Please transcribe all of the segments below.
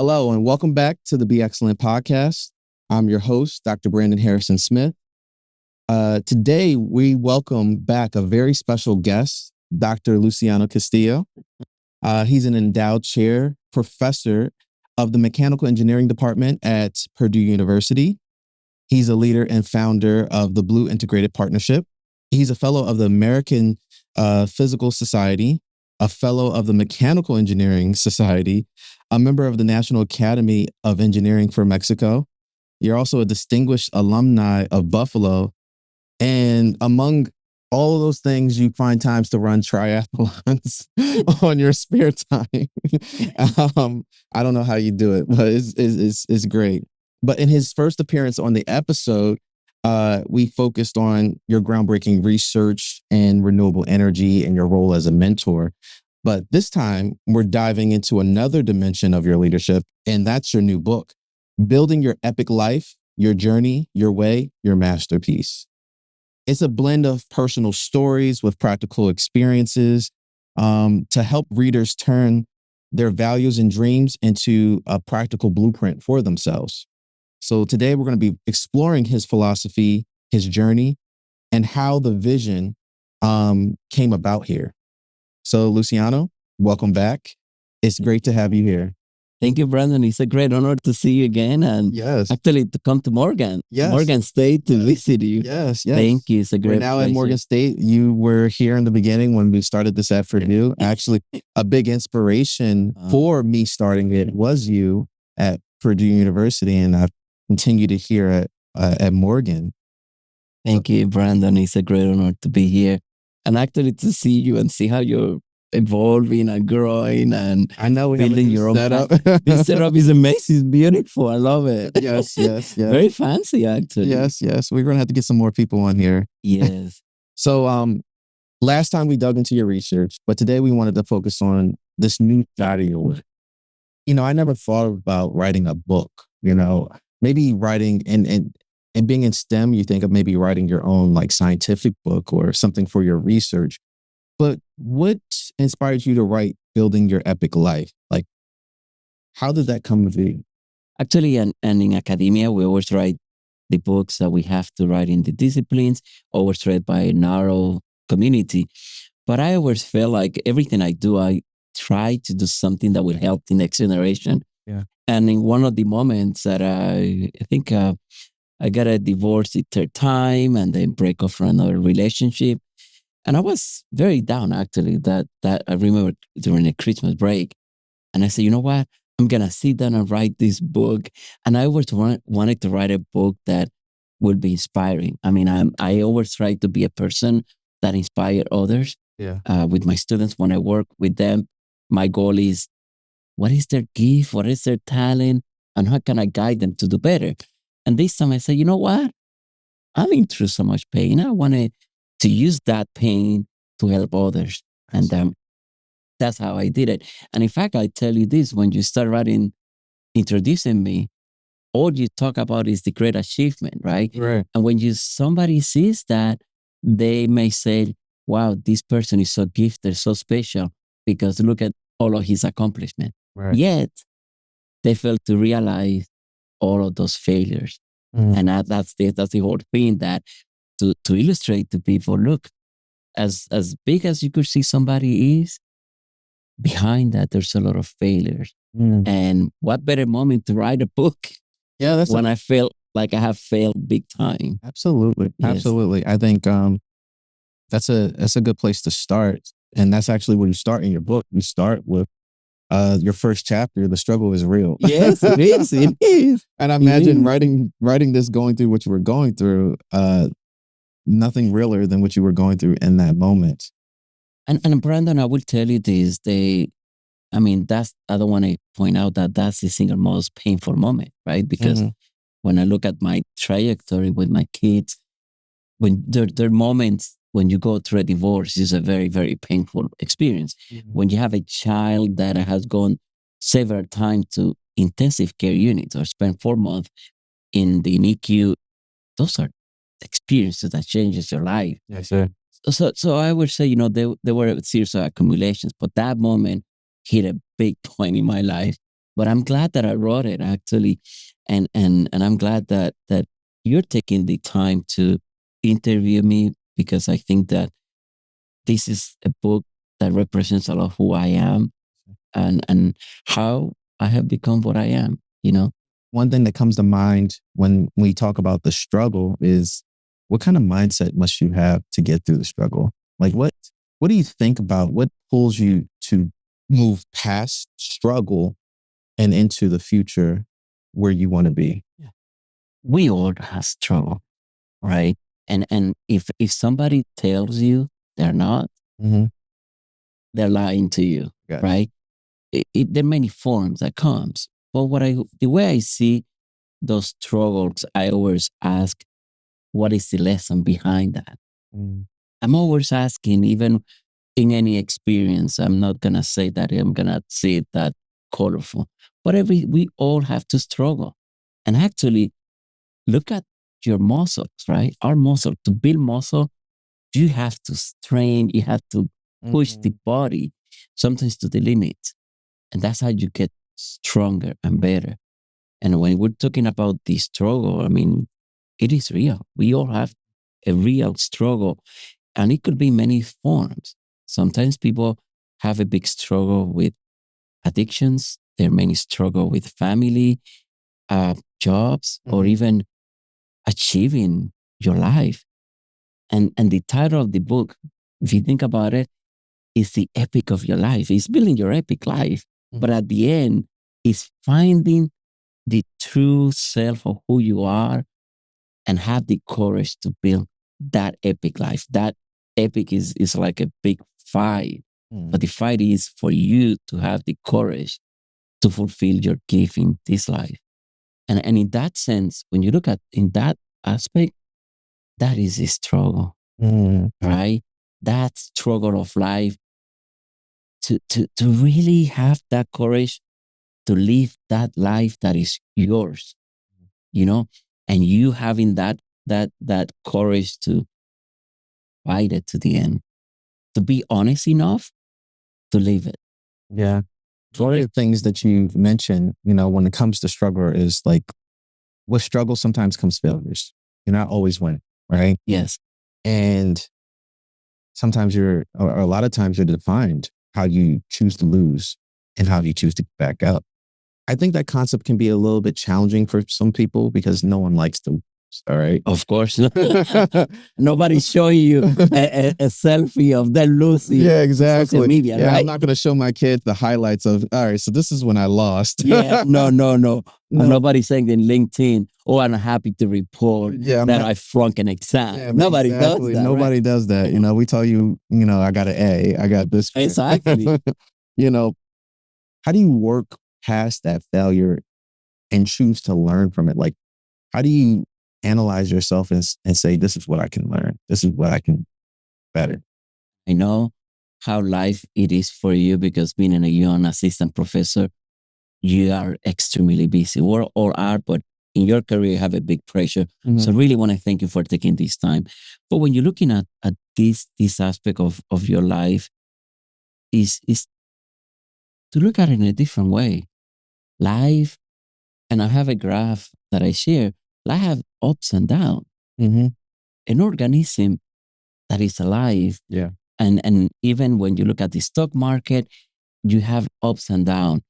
Hello, and welcome back to the B-Xcellent podcast. I'm your host, Dr. Brandon Harrison Smith. Today, we welcome back a very special guest, Dr. Luciano Castillo. He's an endowed chair professor of the Mechanical Engineering Department at Purdue University. He's a leader and founder of the Blue Integrated Partnership. He's a fellow of the American Physical Society, a fellow of the Mechanical Engineering Society, a member of the National Academy of Engineering for Mexico. You're also a distinguished alumni of Buffalo. And among all of those things, you find times to run triathlons on your spare time. I don't know how you do it, but it's great. But in his first appearance on the episode, we focused on your groundbreaking research in renewable energy and your role as a mentor. But this time, we're diving into another dimension of your leadership, and that's your new book, Building Your Epic Life, Your Journey, Your Way, Your Masterpiece. It's a blend of personal stories with practical experiences to help readers turn their values and dreams into a practical blueprint for themselves. So today we're going to be exploring his philosophy, his journey, and how the vision came about here. So Luciano, welcome back. It's great to have you here. Thank you, Brandon. It's a great honor to see you again, and Yes. actually to come to Morgan State to visit you. Yes. Thank you. It's a great We're now pleasure. at Morgan State. You were here in the beginning when we started this at Purdue. Actually, a big inspiration for me starting it was you at Purdue University, and I've continued to hear at Morgan. Thank you, Brandon. It's a great honor to be here, and actually to see you and see how you're evolving and growing and I know we have building your own setup. This setup is amazing. It's beautiful. I love it. Yes. Very fancy, actually. Yes. We're going to have to get some more people on here. Yes. So, last time we dug into your research, but today we wanted to focus on this new side of your work. I never thought about writing a book, maybe writing and being in STEM, you think of maybe writing your own like scientific book or something for your research. But what inspired you to write Building Your Epic Life? Like, how did that come to be? Actually, and in academia, we always write the books that we have to write in the disciplines, always read by a narrow community. But I always felt like everything I do, I try to do something that will help the next generation. Yeah. And in one of the moments that I think I got a divorce the third time and then break off from another relationship. And I was very down, actually, that I remember during a Christmas break. And I said, you know what? I'm going to sit down and write this book. And I always wanted to write a book that would be inspiring. I mean, I always try to be a person that inspires others. Yeah. With my students, when I work with them, my goal is, what is their gift? What is their talent? And how can I guide them to do better? And this time I said, you know what? I've been through so much pain. I wanted to use that pain to help others. And that's how I did it. And in fact, I tell you this, when you start writing, introducing me, all you talk about is the great achievement, right? Right. And when somebody sees that, they may say, wow, this person is so gifted, so special, because look at all of his accomplishment. Right. Yet, they fail to realize all of those failures. And that's the whole thing, that to illustrate to people, look, as big as you could see somebody is, behind that, there's a lot of failures. And what better moment to write a book when I felt like I have failed big time. Absolutely. Yes. Absolutely. I think that's a good place to start. And that's actually where you start in your book. You start with your first chapter, The Struggle is Real. Yes, it is. It is. And I imagine writing this, going through what you were going through, nothing realer than what you were going through in that moment. And Brandon, I will tell you this, I don't want to point out that that's the single most painful moment, right? Because when I look at my trajectory with my kids, when there are moments when you go through a divorce, it's a very, very painful experience. When you have a child that has gone several times to intensive care units or spent 4 months in the NICU, those are experiences that changes your life. Yes, sir. So I would say, there were a series of accumulations, but that moment hit a big point in my life. But I'm glad that I wrote it actually, and I'm glad that you're taking the time to interview me because I think that this is a book that represents a lot of who I am and how I have become what I am. You know, One thing that comes to mind when we talk about the struggle is what kind of mindset must you have to get through the struggle? Like what do you think about what pulls you to move past struggle and into the future where you want to be? we all have struggle, right? And if somebody tells you they're not, Mm-hmm. they're lying to you, Got right? There are many forms that comes, but the way I see those struggles, I always ask, what is the lesson behind that? you. I'm always asking, even in any experience. I'm not gonna say that I'm gonna see it that colorful, but we all have to struggle, and actually look at your muscles, right? Our muscle to build muscle, you have to strain, you have to push the Mhm. body sometimes to the limit. And that's how you get stronger and better. And when we're talking about the struggle, I mean, it is real. We all have a real struggle, and it could be many forms. Sometimes people have a big struggle with addictions. There are many struggle with family, jobs, or Mhm. even achieving your life. And the title of the book, if you think about it, is the epic of your life. It's building your epic life. Mhm. But at the end, it's finding the true self of who you are and have the courage to build that epic life. That epic is like a big fight. But Mhm. the fight is for you to have the courage to fulfill your gift in this life. And in that sense, when you look at in that aspect, that is a struggle, Mhm. right? That struggle of life to really have that courage to live that life that is yours, you know, and you having that courage to fight it to the end, to be honest enough to live it. Yeah. One of the things that you mentioned, when it comes to struggle is like with struggle sometimes comes failures. You're not always winning, right? Yes, And sometimes or a lot of times you're defined how you choose to lose and how you choose to back up. I think that concept can be a little bit challenging for some people because no one likes to lose. All right. of course. Nobody's showing you a selfie of them losing Yeah, on social exactly. media, Yeah, I'm right? not going to show my kids the highlights of, all right, so this is when I lost. Yeah, no, no, no. And No, nobody's saying in LinkedIn, oh, I'm happy to report yeah, I'm that not. I flunk an exam. Yeah, Nobody does exactly. that, right? Nobody does that. We tell you, I got an A, I got this. Exactly. you know, how do you work past that failure and choose to learn from it? Like, how do you analyze yourself and say, this is what I can learn? This is what I can better? I know how life it is for you because being a young assistant professor, you are extremely busy or are, but in your career, you have a big pressure. Mhm. So I really want to thank you for taking this time. But when you're looking at this aspect of your life, is to look at it in a different way. Life, and I have a graph that I share, life have ups and downs. Mhm. An organism that is alive, Yeah. and even when you look at the stock market, you have ups and downs.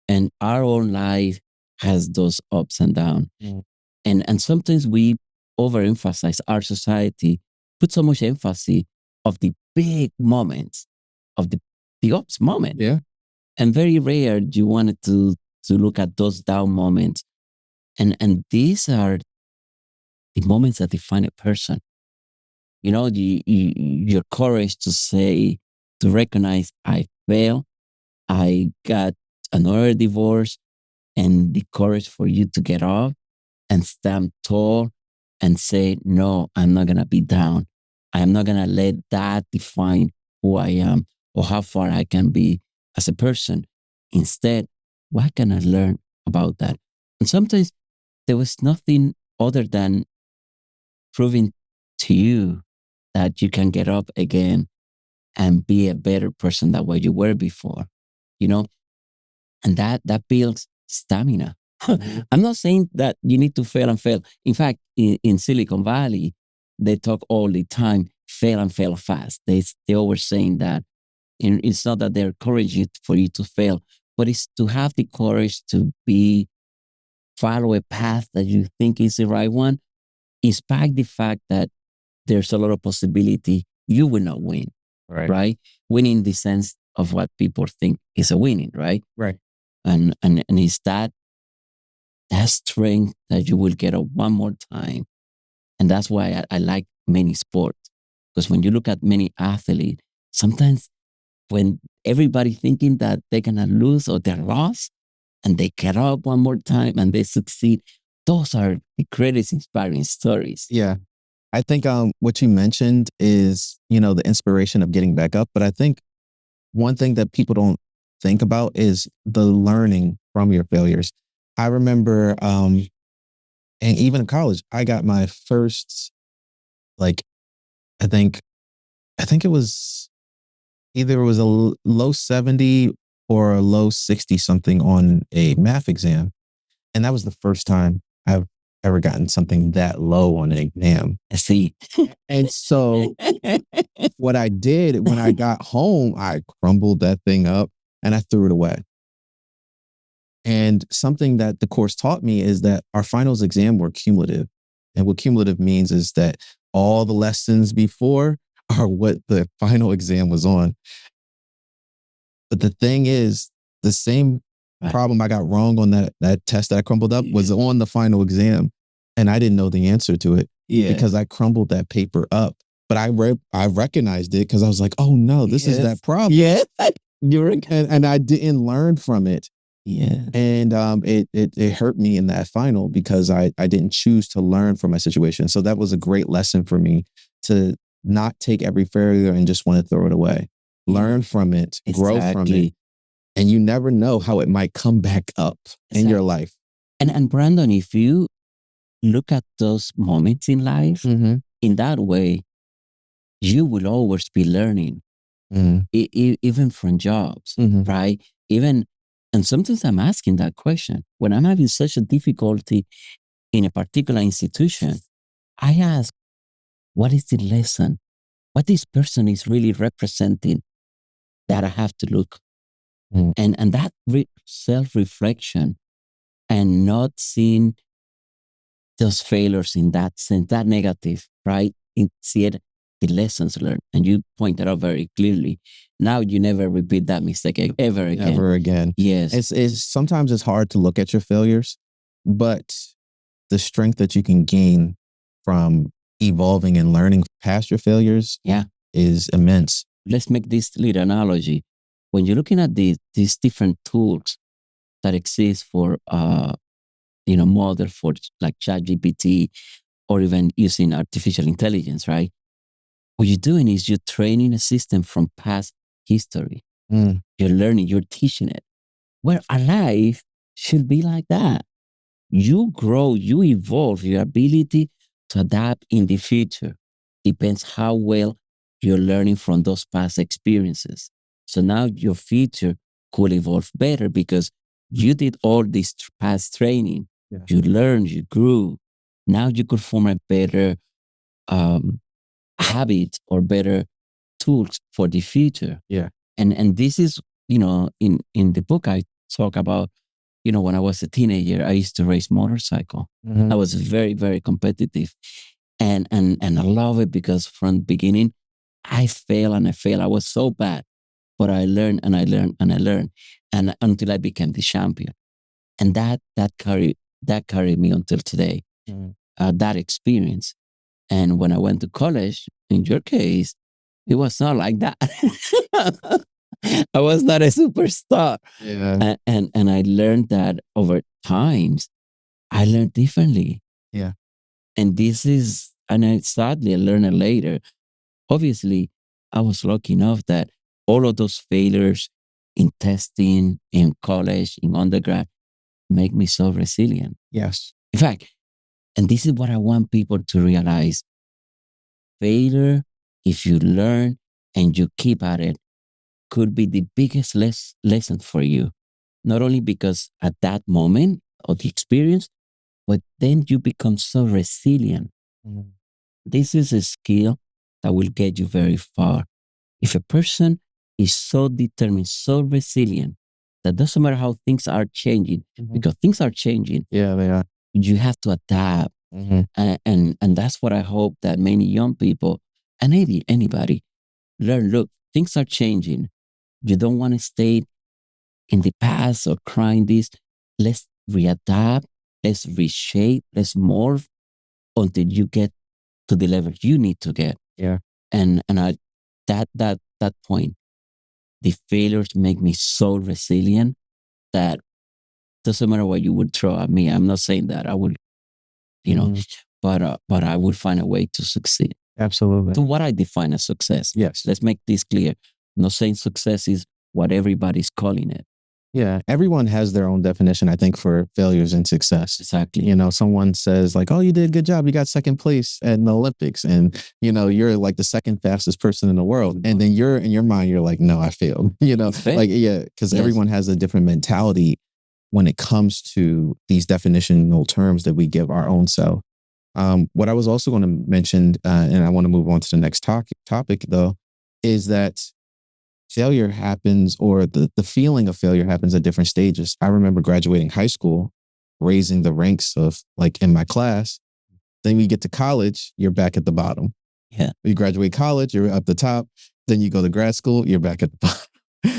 And our own life has those ups and downs. Mhm. And sometimes we overemphasize our society, put so much emphasis of the big moments, of the ups moment. Yeah. And very rare you wanted to look at those down moments. And these are the moments that define a person. Your courage to say, to recognize I failed, I got another divorce, and the courage for you to get up and stand tall and say, no, I'm not going to be down. I am not going to let that define who I am or how far I can be as a person. Instead, what can I learn about that? And sometimes there was nothing other than proving to you that you can get up again and be a better person than what you were before. You know, And that builds stamina. Mhm. I'm not saying that you need to fail and fail. In fact, in Silicon Valley, they talk all the time, fail and fail fast. They always saying that. And it's not that they're encouraging for you to fail, but it's to have the courage to follow a path that you think is the right one, in spite the fact that there's a lot of possibility you will not win, Right. right? Winning in the sense of what people think is a winning, right? Right. And it's that strength that you will get up one more time. And that's why I like many sports. Because when you look at many athletes, sometimes when everybody thinking that they're gonna lose or they're lost, and they get up one more time and they succeed, those are the greatest inspiring stories. Yeah. I think what you mentioned is, the inspiration of getting back up. But I think one thing that people don't think about is the learning from your failures. I remember, and even in college, I got my first, like, I think, it was either it was a low 70 or a low 60 something on a math exam. And that was the first time I've ever gotten something that low on an exam. I see. And so what I did when I got home, I crumbled that thing up and I threw it away. And something that the course taught me is that our finals exam were cumulative. And what cumulative means is that all the lessons before are what the final exam was on. But the thing is, the same Right. problem I got wrong on that test that I crumbled up was on the final exam. And I didn't know the answer to it because I crumbled that paper up. But I recognized it because I was like, oh no, this is that problem. Yeah. And I didn't learn from it. Yeah. And it hurt me in that final because I didn't choose to learn from my situation. So that was a great lesson for me to not take every failure and just want to throw it away. Learn from it, grow from it. And you never know how it might come back up in your life. And Brandon, if you look at those moments in life Mm-hmm. in that way, you will always be learning, even from jobs, Mm-hmm. right? Even, and sometimes I'm asking that question when I'm having such a difficulty in a particular institution. I ask, what is the lesson? What this person is really representing that I have to look, and that self reflection, and not seeing those failures in that sense, that negative, right? See it, the lessons learned. And you pointed out very clearly. Now you never repeat that mistake ever again. Never again. Yes. It's sometimes it's hard to look at your failures, but the strength that you can gain from evolving and learning past your failures is immense. Let's make this little analogy. When you're looking at these different tools that exist for model for like ChatGPT, or even using artificial intelligence, right? What you're doing is you're training a system from past history. You're learning, you're teaching it. Where our life should be like that. You grow, you evolve. Your ability to adapt in the future depends how well you're learning from those past experiences. So now your future could evolve better because you did all this past training. Yeah. You learned, you grew. Now you could form a better habit or better tools for the future. Yeah. And this is, in the book I talk about, when I was a teenager, I used to race motorcycle. I was very, very competitive. And I love it because from the beginning, I fail and I fail. I was so bad, but I learned and I learned and I learned, and until I became the champion. And that carried me until today. That experience. And when I went to college, in your case, it was not like that. I was not a superstar. Yeah. And I learned that over times, I learned differently. Yeah. And sadly, I learned it later. Obviously, I was lucky enough that all of those failures in testing, in college, in undergrad, make me so resilient. Yes. In fact, and this is what I want people to realize. Failure, if you learn and you keep at it, could be the biggest lesson for you. not only because at that moment of the experience, but then you become so resilient. Mhm. This is a skill that will get you very far. If a person is so determined, so resilient, that doesn't matter how things are changing, Mhm. because things are changing, Yeah, they are. you have to adapt. Mhm. And that's what I hope that many young people and maybe anybody learn. Look, things are changing. You don't want to stay in the past or crying this. Let's readapt, let's reshape, let's morph until you get to the level you need to get. Yeah. And I that point, the failures make me so resilient that doesn't matter what you would throw at me. I'm not saying that I would, you know, Mhm. but I would find a way to succeed. Absolutely. To what I define as success. Yes. Let's make this clear. I'm not saying success is what everybody's calling it. Yeah, everyone has their own definition, I think, for failures and success. Exactly. You know, someone says like, "Oh, you did a good job. You got second place at the Olympics," and you're like the second fastest person in the world, and then you're in your mind, you're like, "No, I failed." Like because Yes. everyone has a different mentality when it comes to these definitional terms that we give our own self. What I was also going to mention, and I want to move on to the next topic though, is that failure happens, or the feeling of failure happens at different stages. I remember graduating high school, raising the ranks of like in my class. Then we get to college, you're back at the bottom. Yeah. You graduate college, you're up the top. Then you go to grad school, you're back at the bottom.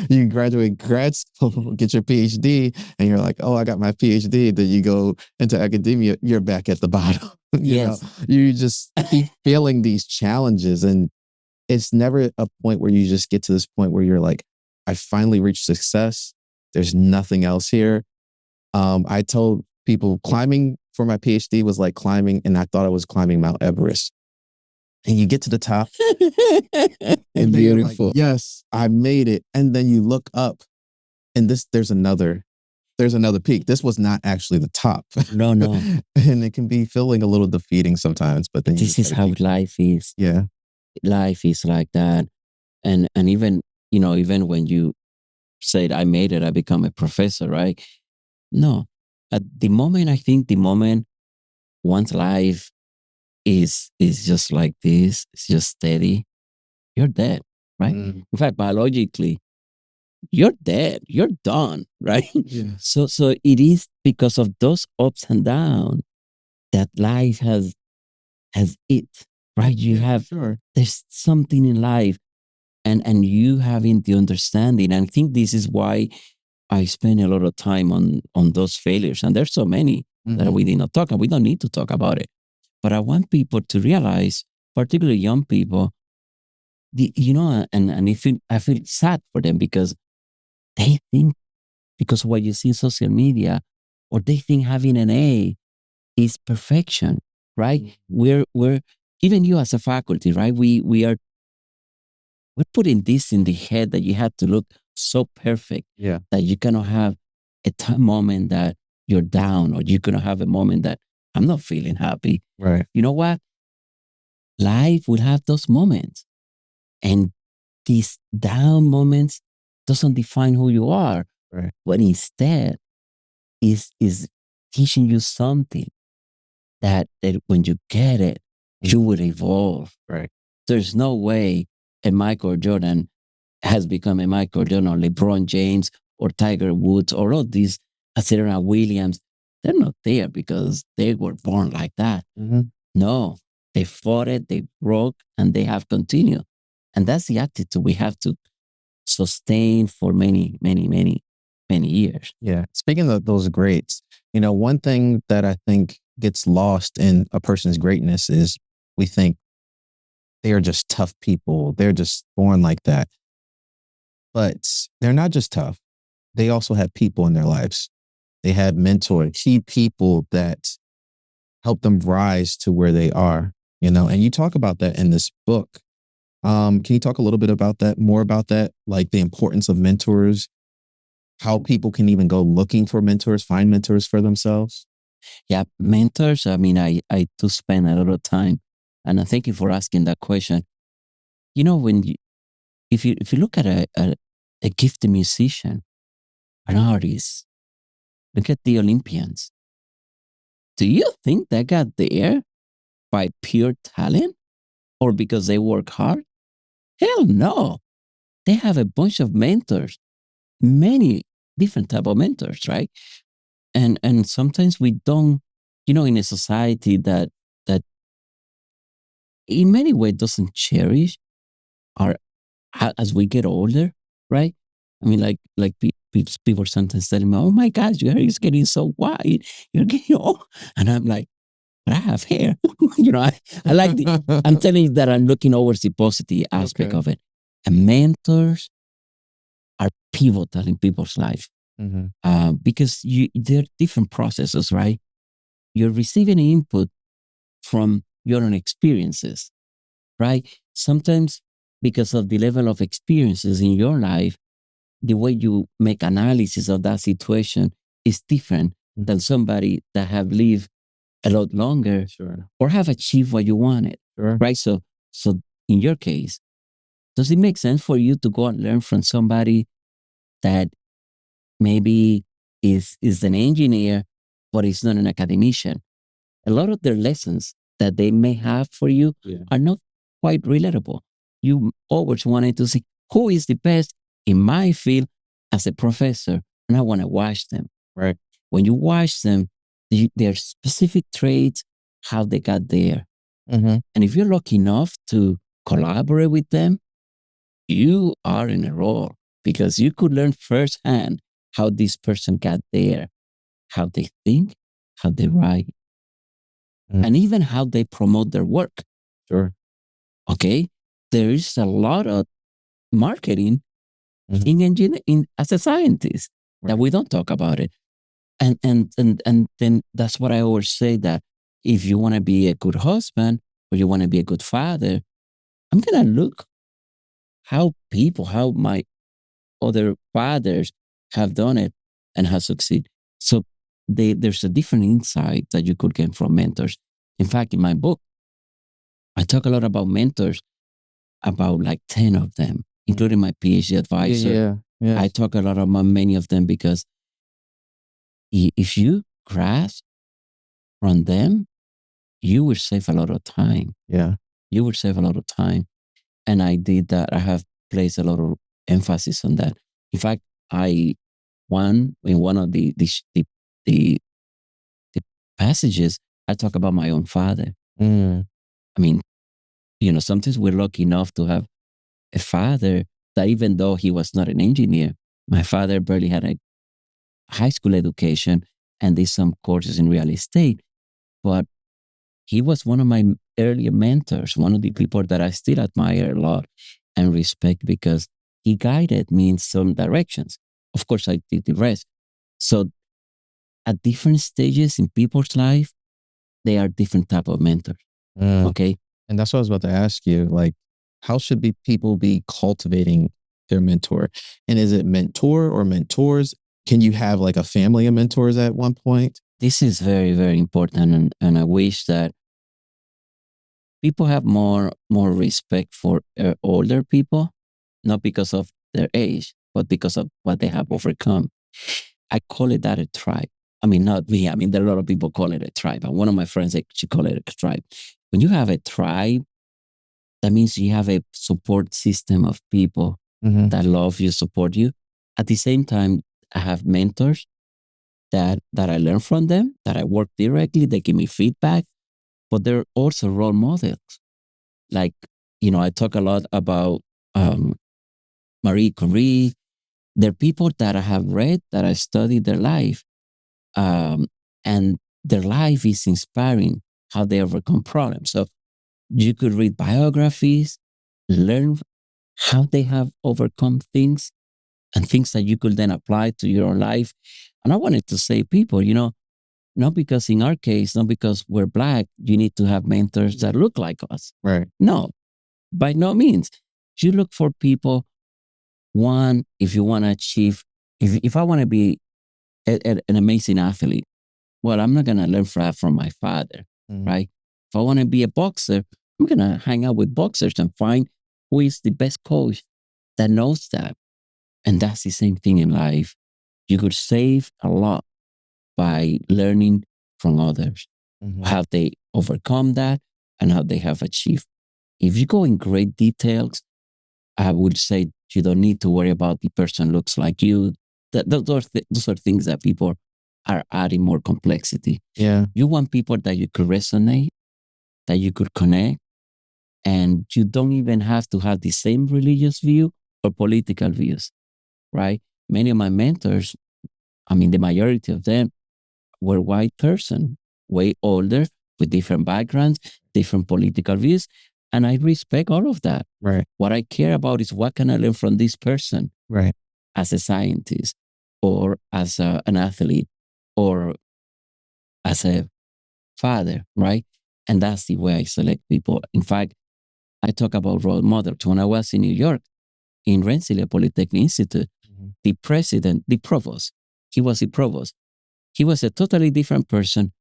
You graduate grad school, get your PhD, and you're like, oh, I got my PhD. Then you go into academia, you're back at the bottom. Yes. You just keep feeling these challenges, and it's never a point where you just get to this point where you're like, I finally reached success. There's nothing else here. I told people climbing for my PhD was like climbing, and I thought I was climbing Mount Everest. And you get to the top, and then you're like, Beautiful. yes, I made it. And then you look up, and there's another peak. This was not actually the top. No, no. And it can be feeling a little defeating sometimes, but then you This just is gotta how keep. life is. Yeah. Life is like that. And even, even when you said I made it, I become a professor, right? No. At the moment, I think the moment one's life is just like this, it's just steady, you're dead, right? Mm, In fact, biologically, you're dead, you're done, right? yeah. So it is because of those ups and downs that life has it, right? You Yeah, have sure. there's something in life, and you having the understanding. And I think this is why I spend a lot of time on those failures. And there's so many that Mhm. we did not talk, and we don't need to talk about it. But I want people to realize, particularly young people, and I feel sad for them because they think, because of what you see in social media, or they think having an A is perfection, right? Mhm. We're even you as a faculty, right? We're putting this in the head that you have to look so perfect Yeah. that you cannot have a moment that you're down, or you cannot have a moment that I'm not feeling happy. Right. You know what? Life will have those moments, and these down moments doesn't define who you are, Right. but instead is teaching you something that when you get it, Mm, you would evolve. right. There's no way a Michael Jordan has become a Michael Jordan, or LeBron James, or Tiger Woods, or all these Serena Williams. They're not there because they were born like that. Mhm. No, they fought it, they broke, and they have continued. And that's the attitude we have to sustain for many, many, many, many years. Yeah. Speaking of those greats, one thing that I think gets lost in a person's greatness is we think they are just tough people. They're just born like that. But they're not just tough. They also have people in their lives. They have mentors, key people that help them rise to where they are, and you talk about that in this book. Can you talk a little bit about that, more about that, like the importance of mentors, how people can even go looking for mentors, find mentors for themselves? Yeah, mentors. I mean, I do spend a lot of time, and I thank you for asking that question. When if you look at a gifted musician, an artist. Look at the Olympians. Do you think they got there by pure talent or because they work hard? Hell no. They have a bunch of mentors, many different type of mentors, right? And sometimes we don't, in a society that in many ways doesn't cherish our as we get older, right? I mean, people sometimes telling me, "Oh my God, your hair is getting so white. You're getting old," and I'm like, "But I have hair." I like the. I'm telling you that I'm looking over the positive aspect Okay. of it. And mentors are pivotal in people's life Mm-hmm. because they're different processes, right? You're receiving input from your own experiences, right? Sometimes because of the level of experiences in your life, the way you make analysis of that situation is different than somebody that have lived a lot longer Sure. or have achieved what you wanted, Sure. right? So in your case, does it make sense for you to go and learn from somebody that maybe is an engineer, but is not an academician? A lot of their lessons that they may have for you are not quite relatable. You always wanted to see who is the best in my field as a professor, and I want to watch them. Right. When you watch them, their specific traits, how they got there. Mm-hmm. And if you're lucky enough to collaborate with them, you are in a role because you could learn firsthand how this person got there, how they think, how they write, and even how they promote their work. Sure. Okay. There is a lot of marketing in engineering as a scientist that we don't talk about it. And then that's what I always say that if you want to be a good husband or you want to be a good father, I'm gonna look how my other fathers have done it and have succeeded. So there's a different insight that you could get from mentors. In fact, in my book, I talk a lot about mentors, about like 10 of them, including my PhD advisor. Yeah. I talk a lot about many of them because if you grasp from them, you will save a lot of time. Yeah. You will save a lot of time. And I did that. I have placed a lot of emphasis on that. In fact, I in one of the, the passages, I talk about my own father. Mm. I mean, sometimes we're lucky enough to have a father that even though he was not an engineer, my father barely had a high school education and did some courses in real estate. But he was one of my earlier mentors, one of the people that I still admire a lot and respect because he guided me in some directions. Of course, I did the rest. So at different stages in people's life, they are different type of mentors. Mm. Okay. And that's what I was about to ask you. Like, how should people be cultivating their mentor? And is it mentor or mentors? Can you have like a family of mentors at one point? This is very, very important. And I wish that people have more respect for older people, not because of their age, but because of what they have overcome. I call it that a tribe. I mean, not me. I mean, there are a lot of people call it a tribe. And one of my friends, she call it a tribe. When you have a tribe, that means you have a support system of people that love you, support you. At the same time, I have mentors that I learn from them, that I work directly. They give me feedback, but they're also role models. Like, I talk a lot about um, Marie Curie. They're people that I have read, that I studied their life. And their life is inspiring how they overcome problems. So you could read biographies, learn how they have overcome things and things that you could then apply to your own life. And I wanted to say, people, not because in our case, not because we're Black, you need to have mentors that look like us. Right. No, by no means. You look for people, one, if you want to achieve, if I want to be an amazing athlete, well, I'm not going to learn from my father, right? If I want to be a boxer, I'm going to hang out with boxers and find who is the best coach that knows that. And that's the same thing in life. You could save a lot by learning from others, how they overcome that and how they have achieved. If you go in great details, I would say you don't need to worry about the person looks like you. Those are things that people are adding more complexity. Yeah. You want people that you could resonate, that you could connect, and you don't even have to have the same religious view or political views, right? Many of my mentors, I mean, the majority of them were white person, way older, with different backgrounds, different political views. And I respect all of that. Right. What I care about is what can I learn from this person Right. as a scientist or as an athlete or as a father, right? And that's the way I select people. In fact, I talk about role models. When I was in New York, in Rensselaer Polytechnic Institute, the president, the provost, he was the provost. He was a totally different person.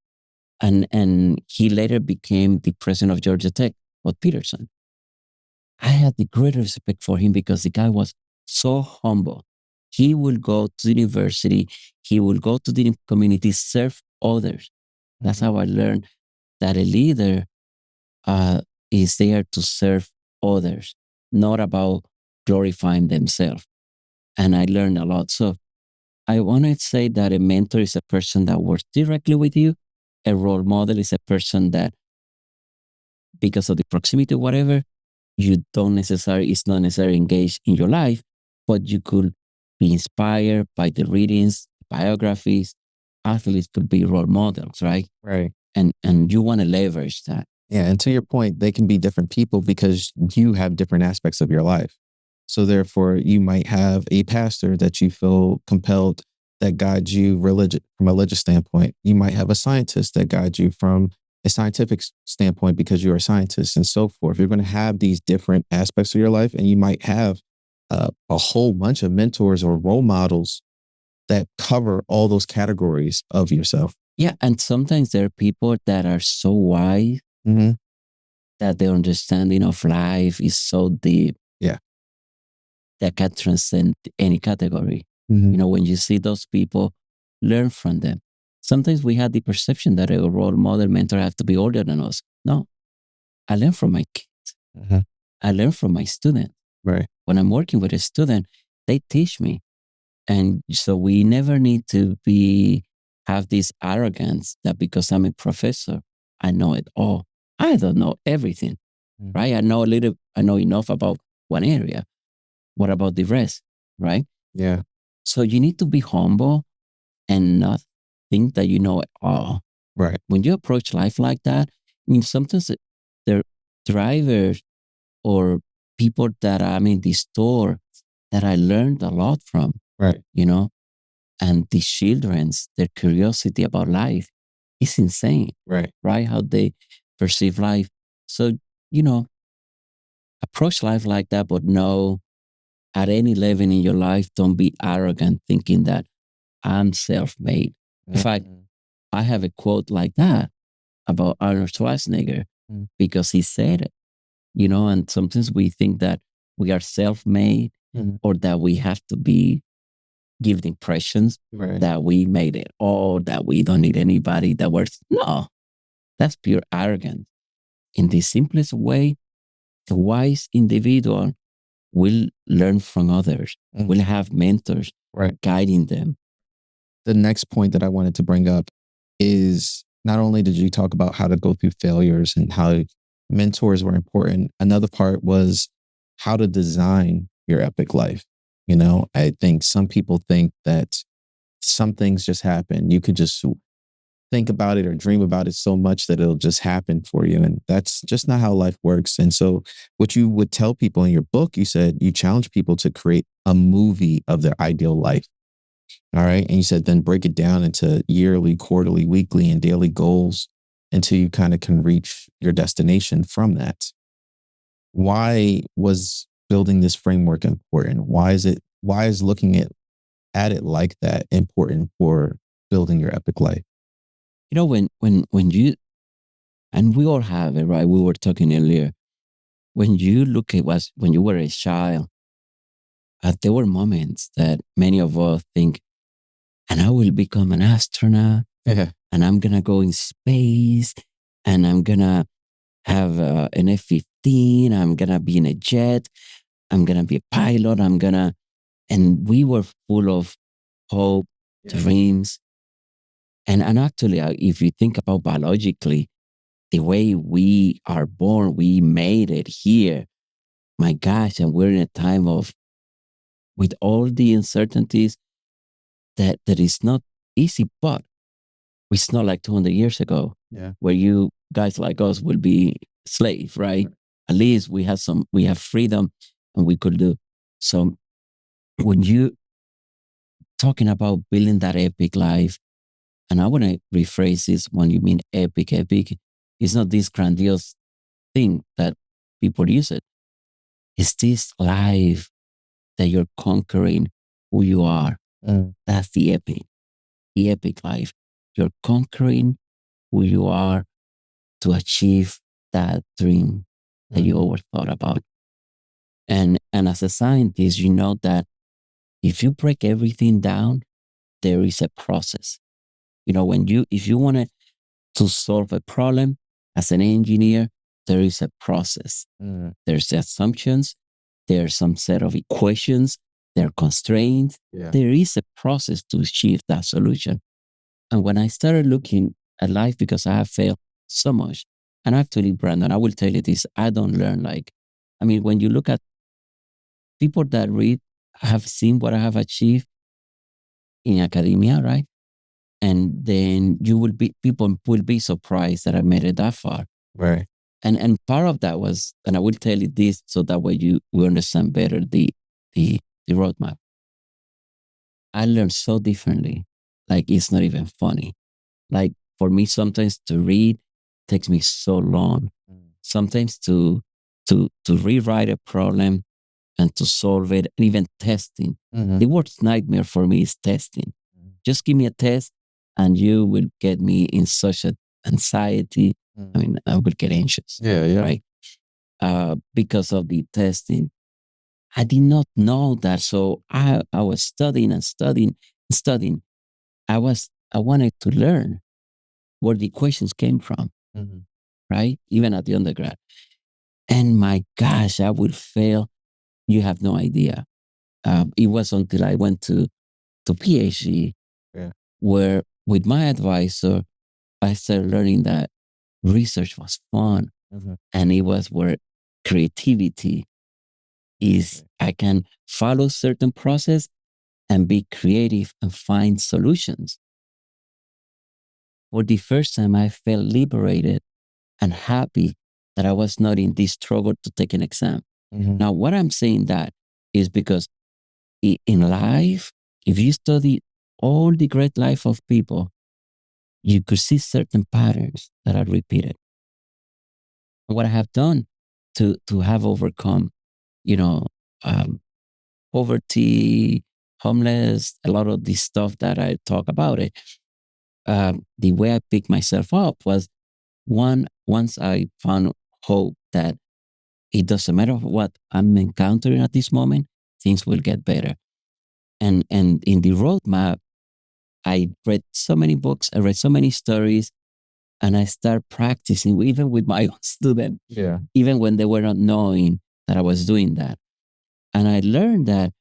And he later became the president of Georgia Tech, Bob Peterson. I had the great respect for him because the guy was so humble. He will go to the university, he will go to the community, serve others. That's how I learned that a leader is there to serve others, not about glorifying themselves. And I learned a lot. So I want to say that a mentor is a person that works directly with you. A role model is a person that, because of the proximity, whatever, you don't necessarily, it's not necessarily engaged in your life, but you could be inspired by the readings, biographies. Athletes could be role models, right? Right. And you want to leverage that. Yeah. And to your point, they can be different people because you have different aspects of your life. So therefore, you might have a pastor that you feel compelled that guides you from a religious standpoint. You might have a scientist that guides you from a scientific standpoint because you're a scientist and so forth. You're going to have these different aspects of your life, and you might have a whole bunch of mentors or role models that cover all those categories of yourself. Yeah. And sometimes there are people that are so wise that their understanding of life is so deep. Yeah. That can transcend any category. You know, when you see those people, learn from them. Sometimes we have the perception that a role model mentor have to be older than us. No, I learn from my kids. I learn from my students. Right. When I'm working with a student, they teach me. And so we never need to have this arrogance that because I'm a professor, I know it all. I don't know everything, right? I know enough about one area. What about the rest, right? Yeah. So you need to be humble and not think that you know it all. Right. When you approach life like that, I mean, sometimes there are drivers or people that I'm in the store that I learned a lot from, Right. you know, and the children's, their curiosity about life is insane, Right. right? How they perceive life. So, you know, approach life like that, but no, at any level in your life, don't be arrogant thinking that I'm self made. In fact, I have a quote like that about Arnold Schwarzenegger because he said it, you know, and sometimes we think that we are self made or that we have to give the impressions that we made it all, that we don't need anybody, that we're, no, that's pure arrogance. In the simplest way, a wise individual will learn from others, will have mentors guiding them. The next point that I wanted to bring up is not only did you talk about how to go through failures and how mentors were important, another part was how to design your epic life. You know, I think some people think that some things just happen. You could just think about it or dream about it so much that it'll just happen for you. And that's just not how life works. And so, what you would tell people in your book, you said you challenge people to create a movie of their ideal life. All right. And you said then break it down into yearly, quarterly, weekly, and daily goals until you kind of can reach your destination from that. Why was building this framework important? Why is looking at it like that important for building your epic life? You know, when you, and we all have it, right? We were talking earlier. When you look at when you were a child, there were moments that many of us think, and I will become an astronaut, and I'm going to go in space, and I'm going to have an F-15. I'm going to be in a jet. I'm going to be a pilot. And we were full of hope, dreams. And actually, if you think about biologically, the way we are born, we made it here. My gosh, and we're in a time of, with all the uncertainties, that is not easy, but it's not like 200 years ago, where you guys like us will be slave, right? At least we have freedom, and we could do. So when you talking about building that epic life, and I want to rephrase this: when you mean epic, it's not this grandiose thing that people use it. It's this life that you're conquering who you are. That's the epic life. You're conquering who you are to achieve that dream that you always thought about. And as a scientist, you know that if you break everything down, there is a process. You know, if you want to solve a problem as an engineer, there is a process. There's assumptions, there's some set of equations, there are constraints. There is a process to achieve that solution. And when I started looking at life, because I have failed so much, and actually, Brandon, I will tell you this, I don't learn when you look at people that read, have seen what I have achieved in academia, right? And then people will be surprised that I made it that far. Right. And part of that was, and I will tell you this so that way we understand better the roadmap. I learned so differently. Like, it's not even funny. Like, for me, sometimes to read takes me so long. Sometimes to rewrite a problem and to solve it, and even testing. The worst nightmare for me is testing. Just give me a test, and you will get me in such an anxiety. I will get anxious. Right? Because of the testing. I did not know that. So I was studying and studying and studying. I wanted to learn where the questions came from, right? Even at the undergrad. And my gosh, I would fail. You have no idea. It was until I went to PhD, where with my advisor, I started learning that research was fun. And it was where creativity is. I can follow certain process and be creative and find solutions. For the first time, I felt liberated and happy that I was not in this struggle to take an exam. Now, what I'm saying that is because in life, if you study all the great life of people, you could see certain patterns that are repeated. What I have done to have overcome, you know, poverty, homeless, a lot of this stuff that I talk about it. The way I picked myself up was once I found hope that it doesn't matter what I'm encountering at this moment, things will get better. And in the roadmap, I read so many books, I read so many stories, and I start practicing even with my own student, even when they were not knowing that I was doing that. And I learned that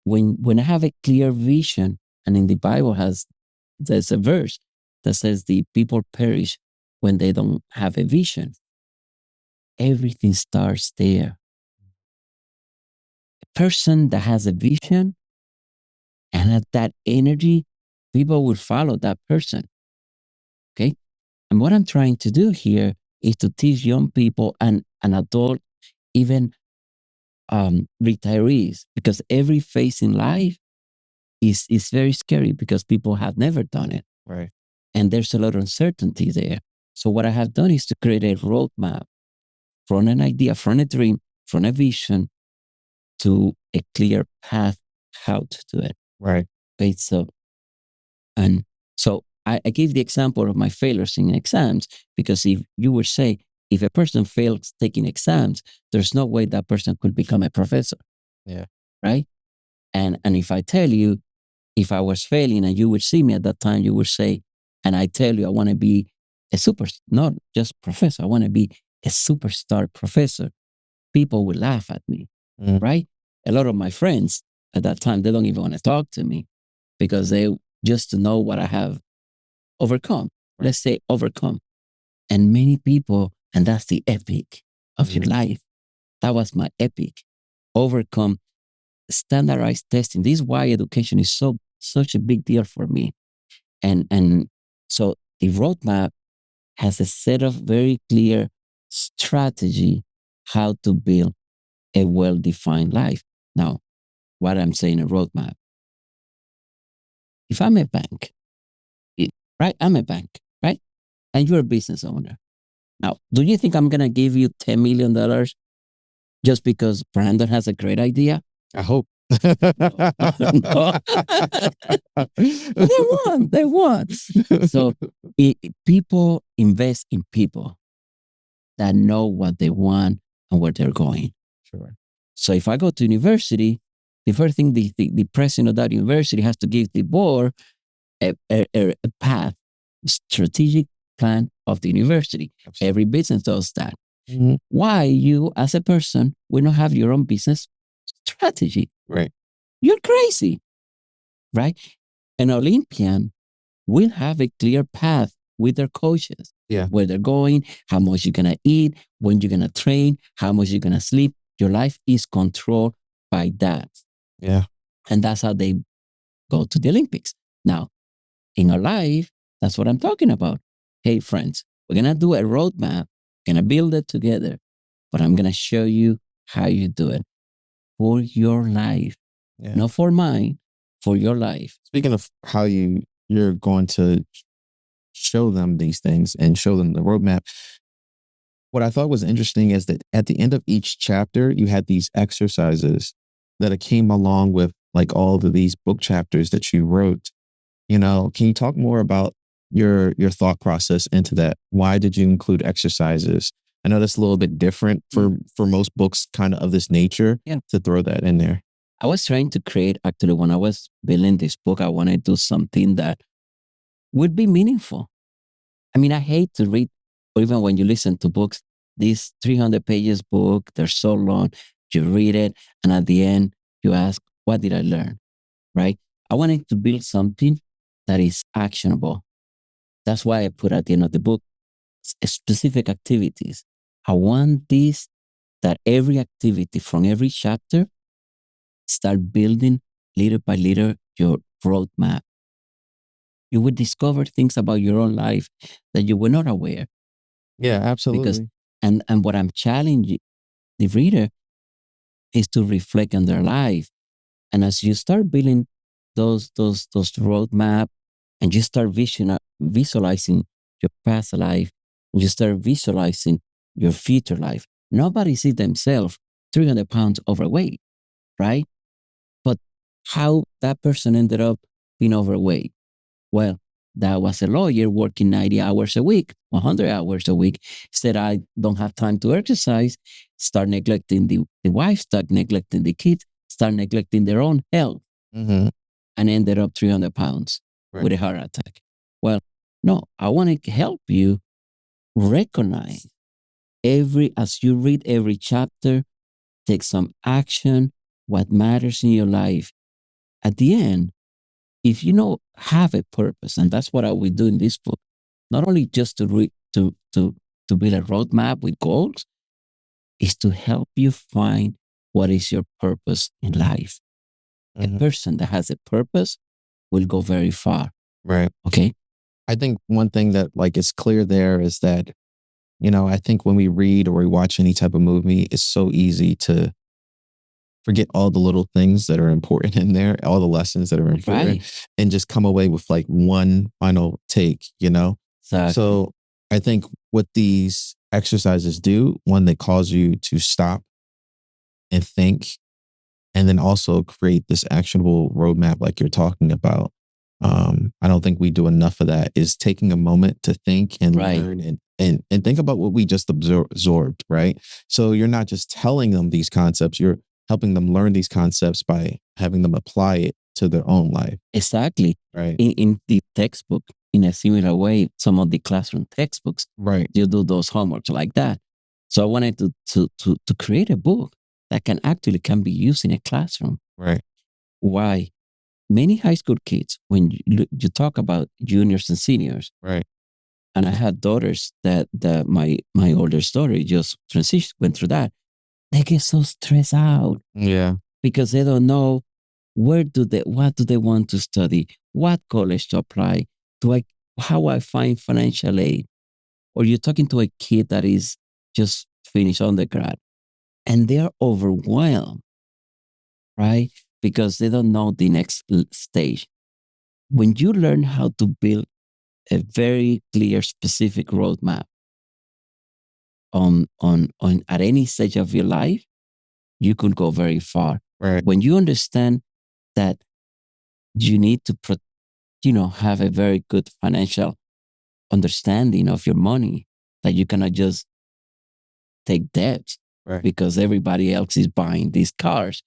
when I have a clear vision, and in the Bible there's a verse that says the people perish when they don't have a vision. Everything starts there. A person that has a vision and has that energy, people will follow that person. Okay. And what I'm trying to do here is to teach young people and adult, even retirees, because every phase in life is very scary because people have never done it. Right. And there's a lot of uncertainty there. So what I have done is to create a roadmap from an idea, from a dream, from a vision to a clear path how to do it. Right. Based on, and so I gave the example of my failures in exams, because if you would say, if a person fails taking exams, there's no way that person could become a professor. Yeah. Right. And if I tell you, if I was failing and you would see me at that time, you would say, and I tell you, I want to be not just professor, I want to be a superstar professor. People would laugh at me, right? A lot of my friends at that time, they don't even want to talk to me because they just to know what I have overcome. Right. Let's say overcome. And many people, and that's the epic of your life. That was my epic. Overcome standardized testing. This is why education is such a big deal for me. And so the roadmap has a set of very clear strategy how to build a well-defined life. Now, what I'm saying a roadmap. If I'm a bank, right? I'm a bank, right? And you're a business owner. Now, do you think I'm gonna give you $10 million just because Brandon has a great idea? I hope. No. They want. So people invest in people that know what they want and where they're going. Sure. So if I go to university, the first thing the president of that university has to give the board a path, strategic plan of the university. Absolutely. Every business does that. Mm-hmm. Why you as a person will not have your own business strategy? Right. You're crazy, right? An Olympian will have a clear path with their coaches. Yeah. Where they're going, how much you're going to eat, when you're going to train, how much you're going to sleep. Your life is controlled by that. Yeah. And that's how they go to the Olympics. Now, in our life, that's what I'm talking about. Hey, friends, we're going to do a roadmap, going to build it together, but I'm going to show you how you do it for your life. Yeah. Not for mine, for your life. Speaking of how you're going to show them these things and show them the roadmap, what I thought was interesting is that at the end of each chapter, you had these exercises that came along with like all of these book chapters that you wrote. You know, can you talk more about your thought process into that? Why did you include exercises? I know that's a little bit different for most books kind of this nature, to throw that in there. I was trying to create, actually, when I was building this book, I wanted to do something that would be meaningful. I mean, I hate to read, or even when you listen to books, this 300 pages book, they're so long, you read it, and at the end, you ask, what did I learn? Right? I wanted to build something that is actionable. That's why I put at the end of the book specific activities. I want this, that every activity from every chapter start building little by little your roadmap. You would discover things about your own life that you were not aware. Yeah, absolutely. Because, and what I'm challenging the reader is to reflect on their life. And as you start building those roadmap, and you start visualizing your past life, and you start visualizing your future life. Nobody sees themselves 300 pounds overweight, right? But how that person ended up being overweight? Well, that was a lawyer working 90 hours a week, 100 hours a week. Said, I don't have time to exercise, start neglecting the wife, start neglecting the kids, start neglecting their own health, and ended up 300 pounds with a heart attack. Well, no, I want to help you recognize as you read every chapter, take some action, what matters in your life. At the end, if you have a purpose, and that's what I will do in this book, not only just to build a roadmap with goals, is to help you find what is your purpose in life. A person that has a purpose will go very far. Right. Okay. I think one thing that is clear there is that, I think when we read or we watch any type of movie, it's so easy to forget all the little things that are important in there, all the lessons that are important, and just come away with one final take, Exactly. So I think what these exercises do, one, they cause you to stop and think, and then also create this actionable roadmap like you're talking about. I don't think we do enough of that, is taking a moment to think and learn and think about what we just absorbed, right? So you're not just telling them these concepts, you're helping them learn these concepts by having them apply it to their own life. Exactly. Right. In the textbook, in a similar way, some of the classroom textbooks, Right. you do those homeworks like that. So I wanted to create a book that can be used in a classroom. Right. Why? Many high school kids, when you talk about juniors and seniors, Right. and I had daughters that my older daughter just transitioned, went through that. They get so stressed out Yeah. because they don't know what do they want to study, what college to apply, do I how I find financial aid, or you're talking to a kid that is just finished undergrad and they're overwhelmed, right? Because they don't know the next stage. When you learn how to build a very clear, specific roadmap on at any stage of your life, you could go very far. Right. When you understand that you need to have a very good financial understanding of your money, that you cannot just take debt Right. because everybody else is buying these cars.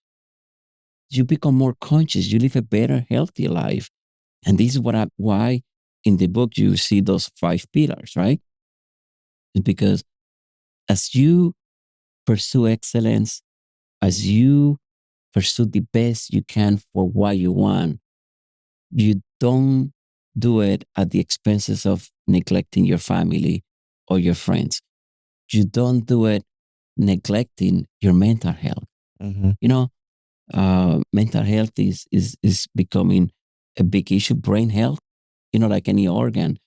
You become more conscious. You live a better, healthier life. And this is why in the book you see those 5 pillars, right? It's because as you pursue excellence, as you pursue the best you can for what you want, you don't do it at the expenses of neglecting your family or your friends. You don't do it neglecting your mental health. Mm-hmm. You know, mental health is becoming a big issue. Brain health, like any organ,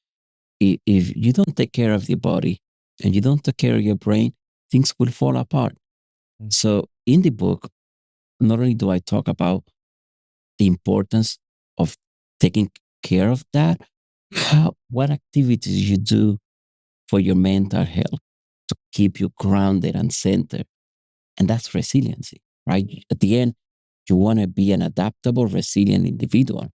if you don't take care of your body and you don't take care of your brain, things will fall apart. So in the book, not only do I talk about the importance of taking care of that, what activities you do for your mental health to keep you grounded and centered. And that's resiliency, right? At the end, you want to be an adaptable, resilient individual,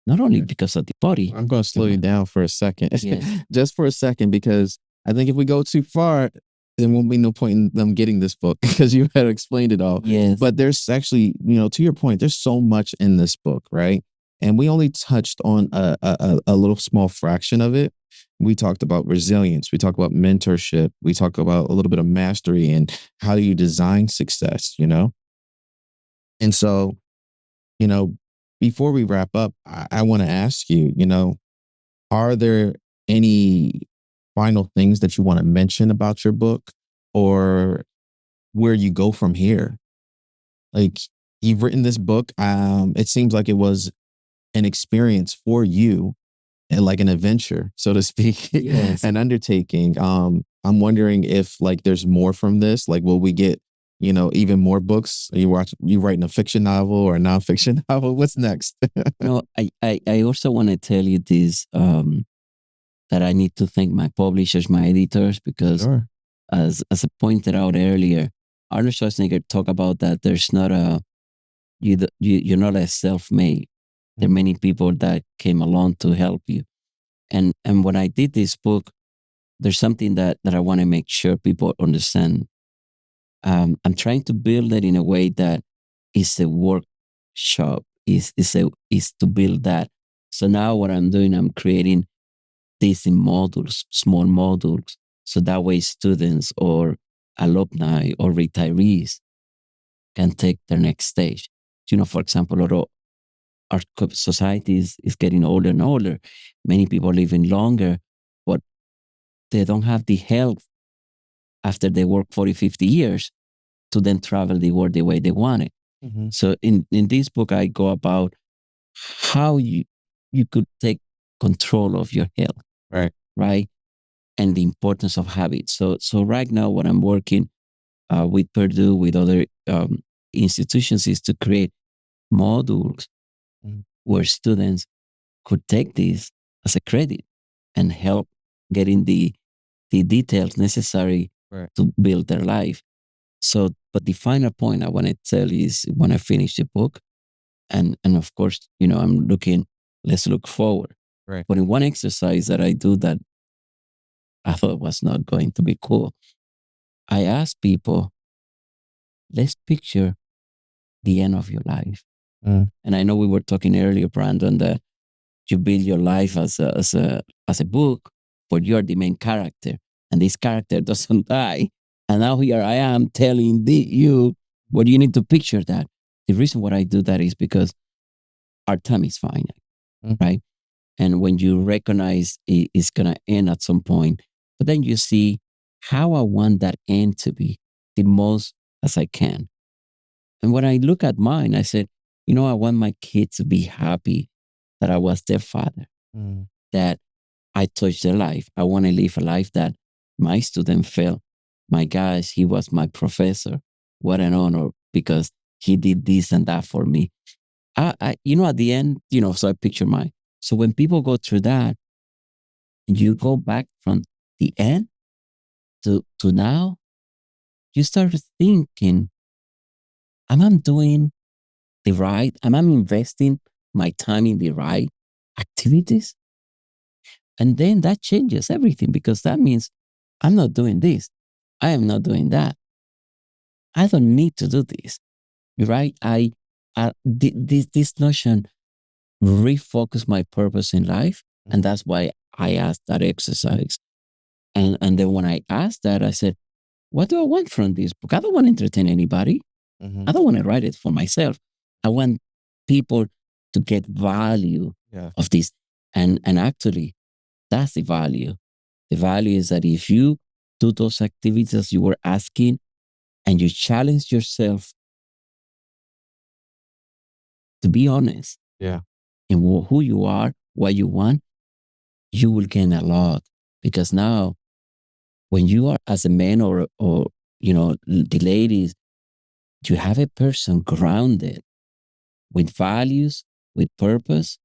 not only because of the body. I'm going to slow you down for a second, Yes. just for a second, because I think if we go too far, there won't be no point in them getting this book because you had explained it all. Yes. But there's actually, to your point, there's so much in this book, right? And we only touched on a little small fraction of it. We talked about resilience. We talked about mentorship. We talked about a little bit of mastery and how do you design success. And so, you know, before we wrap up, I want to ask you, are there any final things that you want to mention about your book or where you go from here? Like you've written this book. It seems like it was an experience for you and like an adventure, so to speak, Yes. an undertaking. I'm wondering if like there's more from this. Like, will we get, even more books? Are you writing a fiction novel or a nonfiction novel? What's next? No, I also want to tell you this that I need to thank my publishers, my editors, because Sure. as I pointed out earlier, Arnold Schwarzenegger talked about that there's not a you're not a self-made. There are many people that came along to help you. And when I did this book, there's something that I want to make sure people understand. I'm trying to build it in a way that is a workshop, is to build that. So now what I'm doing, I'm creating these in modules, small modules, so that way students or alumni or retirees can take their next stage. For example, although our society is getting older and older, many people are living longer, but they don't have the health after they work 40, 50 years to then travel the world the way they want it. Mm-hmm. So in this book, I go about how you could take control of your health, Right. right? And the importance of habits. So right now, what I'm working with Purdue, with other institutions, is to create modules where students could take this as a credit and help getting the details necessary Right. to build their life. So, but the final point I want to tell you is when I finish the book, and of course, I'm looking. Let's look forward. Right. But in one exercise that I do that I thought was not going to be cool, I ask people, let's picture the end of your life. And I know we were talking earlier, Brandon, that you build your life as a book, but you're the main character, and this character doesn't die. And now here I am telling you what you need to picture that. The reason why I do that is because our time is finite, right? And when you recognize it's gonna end at some point, but then you see how I want that end to be the most as I can. And when I look at mine, I said, I want my kids to be happy that I was their father, that I touched their life. I want to live a life that my student felt, my gosh, he was my professor. What an honor because he did this and that for me. At the end, so I picture mine. So when people go through that, you go back from the end to now, you start thinking, am I doing the right? Am I investing my time in the right activities? And then that changes everything because that means I'm not doing this. I am not doing that. I don't need to do this. Right? This notion refocus my purpose in life. And that's why I asked that exercise. And then when I asked that, I said, what do I want from this book? I don't want to entertain anybody. I don't want to write it for myself. I want people to get value of this. And actually, that's the value. The value is that if you do those activities you were asking and you challenge yourself to be honest in who you are, what you want, you will gain a lot. Because now, when you are as a man or the ladies, you have a person grounded with values, with purpose.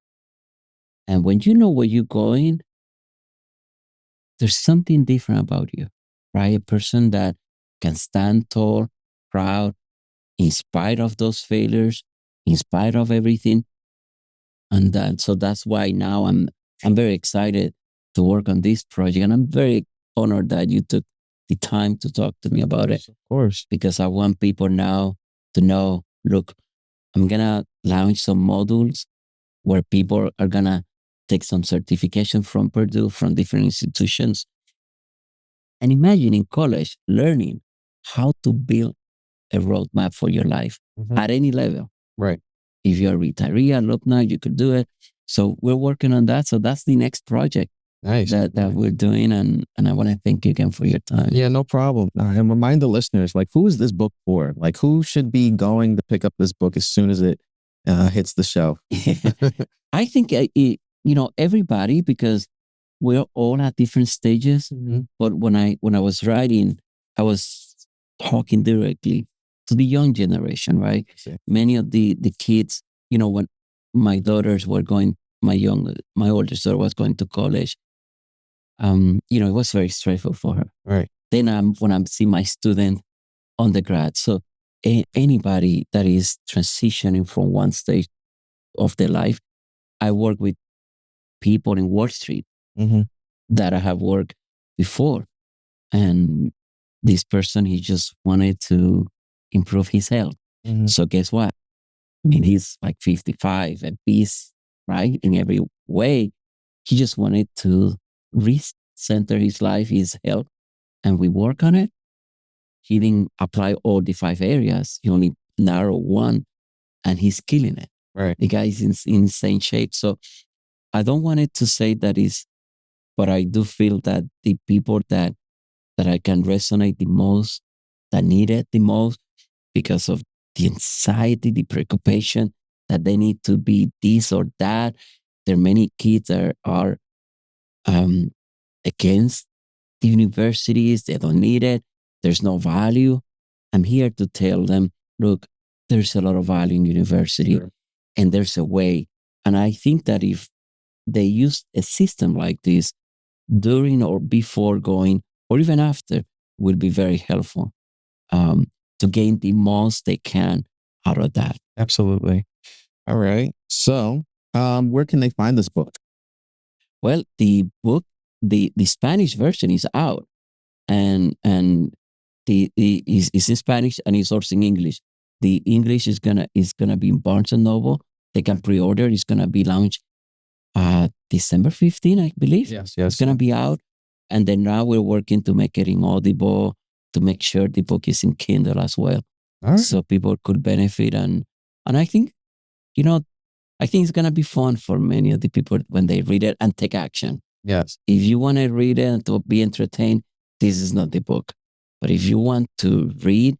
And when you know where you're going, there's something different about you, right? A person that can stand tall, proud, in spite of those failures, in spite of everything. And so that's why now I'm very excited to work on this project. And I'm very honored that you took the time to talk to me about it. Of course. Because I want people now to know, look, I'm gonna launch some modules where people are gonna take some certification from Purdue, from different institutions. And imagine in college learning how to build a roadmap for your life at any level. Right. If you're a retiree, alumni, you could do it. So we're working on that. So that's the next project Nice. that we're doing. And I want to thank you again for your time. Yeah, no problem. And remind the listeners, like, who is this book for? Like, who should be going to pick up this book as soon as it hits the shelf? I think, everybody, because we're all at different stages. But when I was writing, I was talking directly to the young generation, right? Many of the kids, when my daughters were going, my oldest daughter was going to college, it was very stressful for her. Right. Then when I'm seeing my student undergrad, so anybody that is transitioning from one stage of their life, I work with people in Wall Street that I have worked before. And this person, he just wanted to improve his health. So guess what? I mean, he's like 55 at peace, right? In every way. He just wanted to recenter his life, his health, and we work on it. He didn't apply all the 5 areas. He only narrowed one, and he's killing it. Right. The guy is in insane shape. So I don't want it to say that is, but I do feel that the people that I can resonate the most, that need it the most, because of the anxiety, the preoccupation that they need to be this or that. There are many kids that are against the universities. They don't need it. There's no value. I'm here to tell them, look, there's a lot of value in university and there's a way. And I think that if they use a system like this during or before going, or even after, will be very helpful to gain the most they can out of that. Absolutely. All right. So, where can they find this book? Well, the book, the Spanish version is out, and is in Spanish and it's also in English. The English is gonna be in Barnes and Noble. They can pre-order. It's gonna be launched December 15, I believe. Yes. It's gonna be out. And then now we're working to make it in Audible, to make sure the book is in Kindle as well. All right. So people could benefit. And I think, I think it's gonna be fun for many of the people when they read it and take action. Yes. If you want to read it and to be entertained, this is not the book. But if you want to read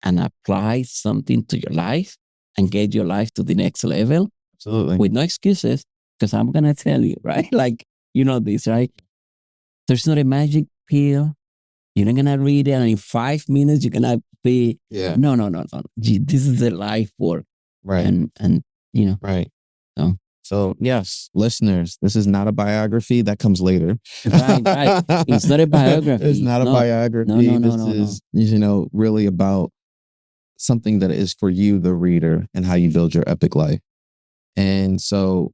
and apply something to your life and get your life to the next level, Absolutely. with no excuses, because I'm going to tell you, right? Like, you know this, right? There's not a magic pill. You're not going to read it and in 5 minutes, you're going to be, no. This is the life work. Right. And Right. So. So yes, listeners, this is not a biography. That comes later. Right. It's not a biography. It's not a biography. This is, really about something that is for you, the reader, and how you build your epic life. And so,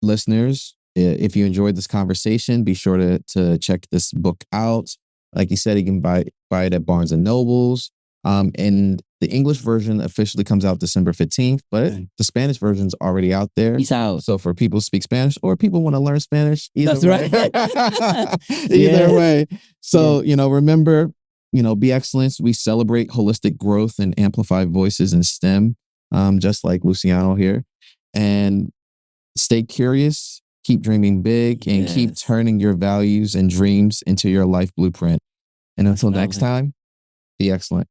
listeners, if you enjoyed this conversation, be sure to check this book out. Like you said, you can buy it at Barnes and Nobles. And the English version officially comes out December 15th, but the Spanish version's already out there. It's out. So for people who speak Spanish or people want to learn Spanish, either way. Right. Either way. So, remember, B-Xcellence, we celebrate holistic growth and amplify voices in STEM, just like Luciano here. And stay curious, keep dreaming big, and keep turning your values and dreams into your life blueprint. And until next time, be excellent.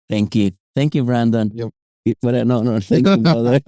Thank you. Thank you, Brandon. Yep. No, thank you, brother.